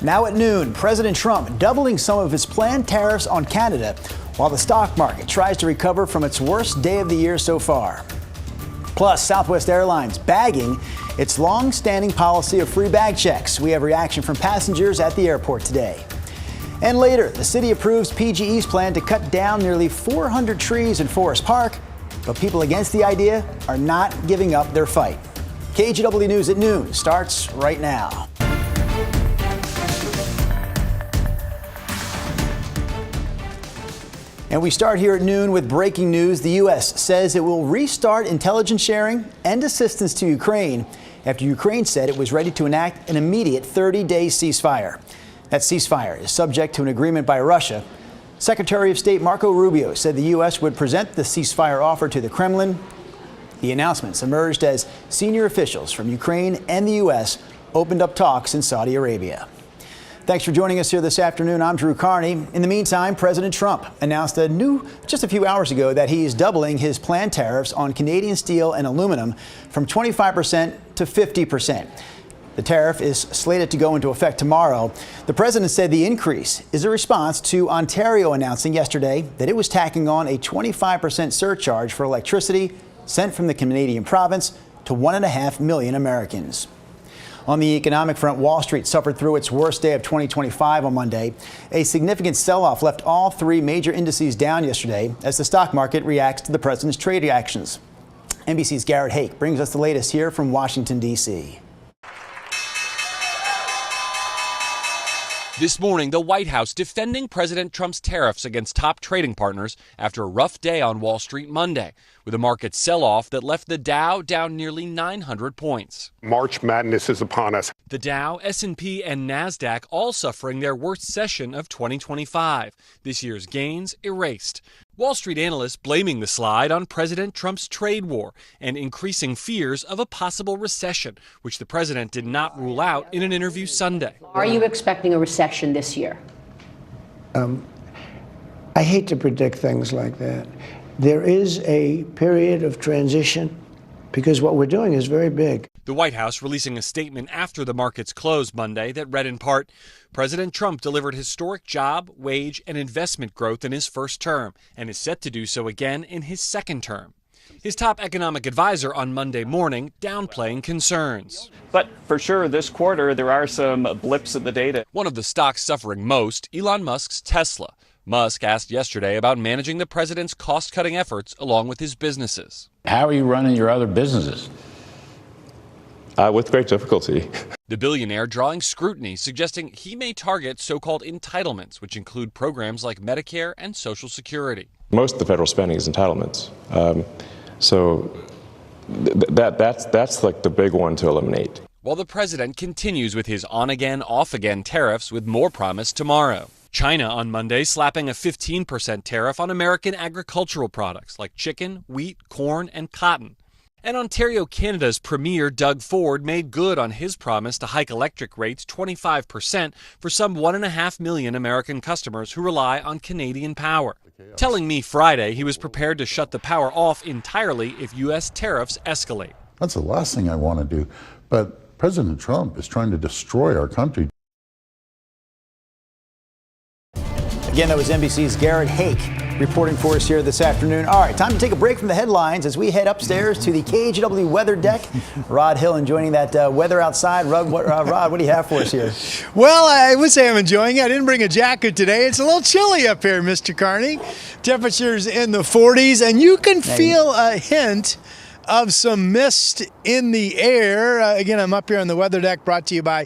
Now at noon, President Trump doubling some of his planned tariffs on Canada while the stock market tries to recover from its worst day of the year so far. Plus, Southwest Airlines bagging its long-standing policy of free bag checks. We have reaction from passengers at the airport today. And later, the city approves PG&E's plan to cut down nearly 400 trees in Forest Park, but people against the idea are not giving up their fight. KGW News at noon starts right now. And we start here at noon with breaking news. The U.S. says it will restart intelligence sharing and assistance to Ukraine after Ukraine said it was ready to enact an immediate 30-day ceasefire. That ceasefire is subject to an agreement by Russia. Secretary of State Marco Rubio said the U.S. would present the ceasefire offer to the Kremlin. The announcements emerged as senior officials from Ukraine and the U.S. opened up talks in Saudi Arabia. Thanks for joining us here this afternoon. I'm Drew Carney. In the meantime, President Trump announced just a few hours ago that he's doubling his planned tariffs on Canadian steel and aluminum from 25% to 50%. The tariff is slated to go into effect tomorrow. The president said the increase is a response to Ontario announcing yesterday that it was tacking on a 25% surcharge for electricity sent from the Canadian province to 1.5 million Americans. On the economic front, Wall Street suffered through its worst day of 2025 on Monday. A significant sell-off left all three major indices down yesterday as the stock market reacts to the president's trade actions. NBC's Garrett Hake brings us the latest here from Washington, D.C. This morning, the White House defending President Trump's tariffs against top trading partners after a rough day on Wall Street Monday, with a market sell-off that left the Dow down nearly 900 points. March Madness is upon us. The Dow, S&P, and NASDAQ all suffering their worst session of 2025. This year's gains erased. Wall Street analysts blaming the slide on President Trump's trade war and increasing fears of a possible recession, which the president did not rule out in an interview Sunday. Are you expecting a recession this year? I hate to predict things like that. There is a period of transition because what we're doing is very big. The White House releasing a statement after the markets closed Monday that read in part, President Trump delivered historic job, wage, and investment growth in his first term and is set to do so again in his second term. His top economic advisor on Monday morning downplaying concerns. But for sure, this quarter, there are some blips in the data. One of the stocks suffering most, Elon Musk's Tesla. Musk asked yesterday about managing the president's cost-cutting efforts along with his businesses. How are you running your other businesses? With great difficulty. The billionaire drawing scrutiny, suggesting he may target so-called entitlements, which include programs like Medicare and Social Security. Most of the federal spending is entitlements. That's like the big one to eliminate. While the president continues with his on-again, off-again tariffs with more promise tomorrow. China on Monday slapping a 15% tariff on American agricultural products like chicken, wheat, corn, and cotton. And Ontario, Canada's premier Doug Ford made good on his promise to hike electric rates 25% for some 1.5 million American customers who rely on Canadian power. Telling me Friday he was prepared to shut the power off entirely if U.S. tariffs escalate. That's the last thing I want to do. But President Trump is trying to destroy our country. Again, that was NBC's Garrett Hake reporting for us here this afternoon. All right, time to take a break from the headlines as we head upstairs to the KGW weather deck. Rod Hill enjoying that weather outside. Rod, what do you have for us here? Well, I would say I'm enjoying it. I didn't bring a jacket today. It's a little chilly up here, Mr. Carney. Temperatures in the 40s, and you can feel a hint of some mist in the air. Again, I'm up here on the weather deck brought to you by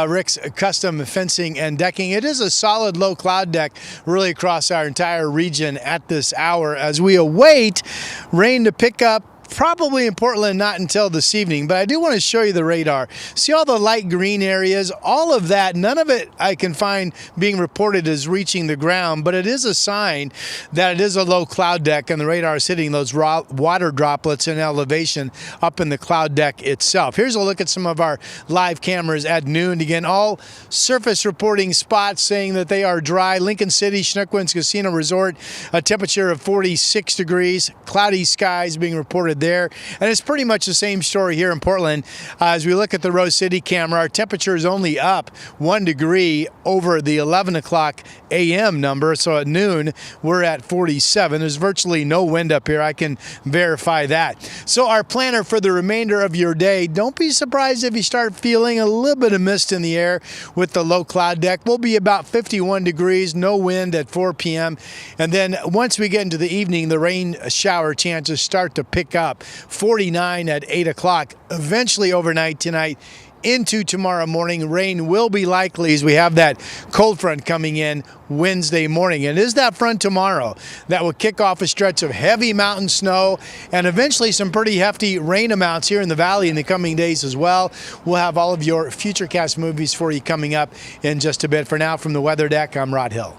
Rick's Custom Fencing and Decking. It is a solid low cloud deck really across our entire region at this hour as we await rain to pick up. Probably in Portland, not until this evening, but I do want to show you the radar. See all the light green areas, all of that, none of it I can find being reported as reaching the ground, but it is a sign that it is a low cloud deck and the radar is hitting those raw water droplets in elevation up in the cloud deck itself. Here's a look at some of our live cameras at noon. Again, all surface reporting spots saying that they are dry. Lincoln City, Schnuckwins Casino Resort, a temperature of 46 degrees, cloudy skies being reported good there. And it's pretty much the same story here in Portland. As we look at the Rose City camera, our temperature is only up 1 degree over the 11 o'clock a.m. number. So at noon, we're at 47. There's virtually no wind up here. I can verify that. So our planner for the remainder of your day, don't be surprised if you start feeling a little bit of mist in the air with the low cloud deck. We'll be about 51 degrees, no wind at 4 p.m. And then once we get into the evening, the rain shower chances start to pick up. 49 at 8 o'clock. Eventually overnight tonight into tomorrow morning, rain will be likely as we have that cold front coming in Wednesday morning. And it is that front tomorrow that will kick off a stretch of heavy mountain snow and eventually some pretty hefty rain amounts here in the valley in the coming days as well. We'll have all of your Futurecast movies for you coming up in just a bit. For now, from the weather deck, I'm Rod Hill.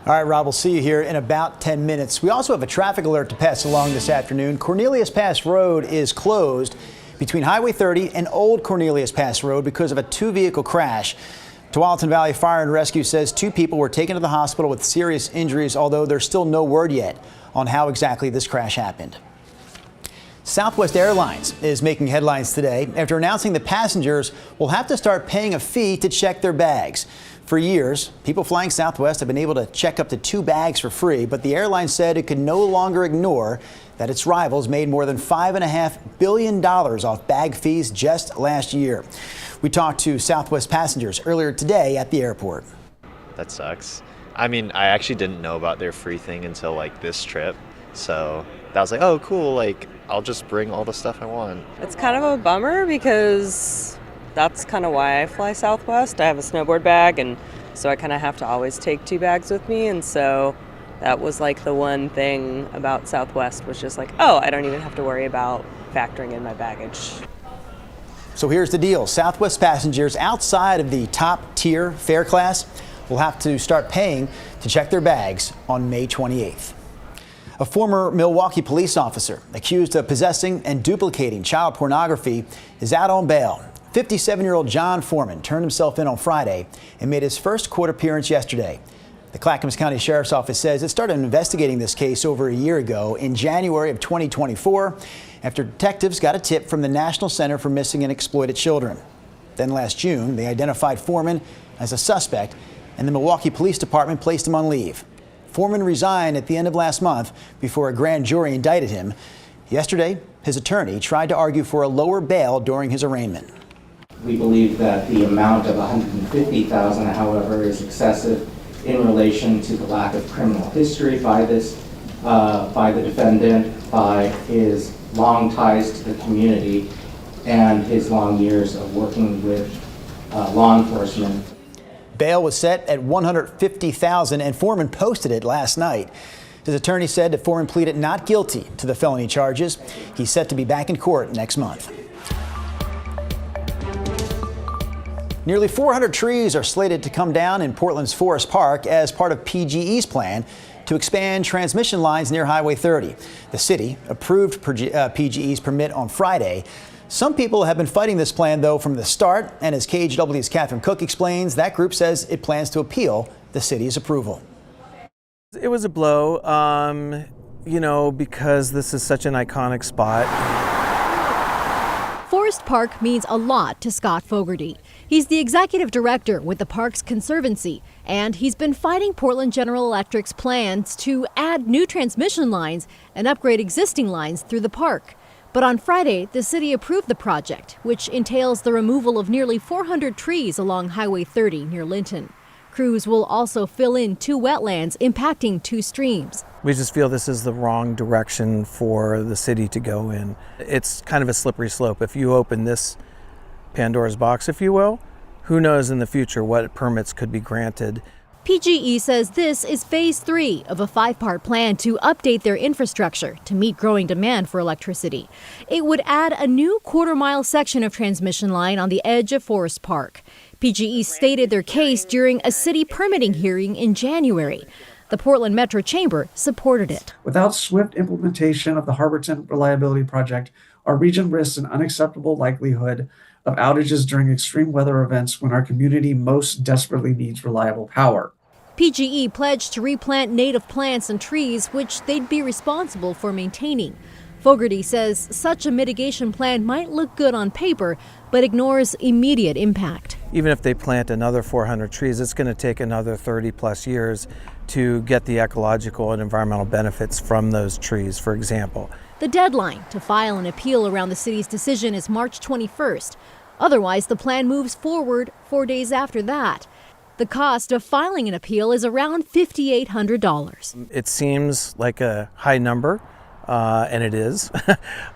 All right, Rob, we'll see you here in about 10 minutes. We also have a traffic alert to pass along this afternoon. Cornelius Pass Road is closed between Highway 30 and Old Cornelius Pass Road because of a two-vehicle crash. Tualatin Valley Fire and Rescue says 2 people were taken to the hospital with serious injuries, although there's still no word yet on how exactly this crash happened. Southwest Airlines is making headlines today after announcing that passengers will have to start paying a fee to check their bags. For years, people flying Southwest have been able to check up to 2 bags for free, but the airline said it could no longer ignore that its rivals made more than $5.5 billion off bag fees just last year. We talked to Southwest passengers earlier today at the airport. That sucks. I mean, I actually didn't know about their free thing until this trip. So that was oh, cool. I'll just bring all the stuff I want. It's kind of a bummer because that's kind of why I fly Southwest. I have a snowboard bag, and so I kind of have to always take 2 bags with me. And so that was the one thing about Southwest was just oh, I don't even have to worry about factoring in my baggage. So here's the deal. Southwest passengers outside of the top tier fare class will have to start paying to check their bags on May 28th. A former Milwaukee police officer accused of possessing and duplicating child pornography is out on bail. 57-year-old John Foreman turned himself in on Friday and made his first court appearance yesterday. The Clackamas County Sheriff's Office says it started investigating this case over a year ago in January of 2024 after detectives got a tip from the National Center for Missing and Exploited Children. Then last June, they identified Foreman as a suspect and the Milwaukee Police Department placed him on leave. Foreman resigned at the end of last month before a grand jury indicted him. Yesterday, his attorney tried to argue for a lower bail during his arraignment. We believe that the amount of $150,000, however, is excessive in relation to the lack of criminal history by the defendant, by his long ties to the community, and his long years of working with law enforcement. Bail was set at $150,000 and Foreman posted it last night. His attorney said that Foreman pleaded not guilty to the felony charges. He's set to be back in court next month. Nearly 400 trees are slated to come down in Portland's Forest Park as part of PGE's plan to expand transmission lines near Highway 30. The city approved PGE's permit on Friday. Some people have been fighting this plan, though, from the start. And as KGW's Catherine Cook explains, that group says it plans to appeal the city's approval. It was a blow, because this is such an iconic spot. Forest Park means a lot to Scott Fogarty. He's the executive director with the Parks Conservancy, and he's been fighting Portland General Electric's plans to add new transmission lines and upgrade existing lines through the park. But on Friday, the city approved the project, which entails the removal of nearly 400 trees along Highway 30 near Linton. Crews will also fill in 2 wetlands impacting 2 streams. We just feel this is the wrong direction for the city to go in. It's kind of a slippery slope. If you open this Pandora's box, if you will, who knows in the future what permits could be granted. PGE says this is phase 3 of a 5-part plan to update their infrastructure to meet growing demand for electricity. It would add a new quarter-mile section of transmission line on the edge of Forest Park. PGE stated their case during a city permitting hearing in January. The Portland Metro Chamber supported it. Without swift implementation of the Harborton Reliability Project, our region risks an unacceptable likelihood of outages during extreme weather events when our community most desperately needs reliable power. PGE pledged to replant native plants and trees, which they'd be responsible for maintaining. Fogarty says such a mitigation plan might look good on paper, but ignores immediate impact. Even if they plant another 400 trees, it's going to take another 30 plus years to get the ecological and environmental benefits from those trees, for example. The deadline to file an appeal around the city's decision is March 21st. Otherwise, the plan moves forward 4 days after that. The cost of filing an appeal is around $5,800. It seems like a high number, and it is.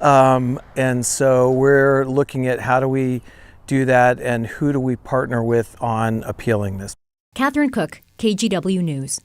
And so we're looking at how do we do that and who do we partner with on appealing this. Catherine Cook, KGW News.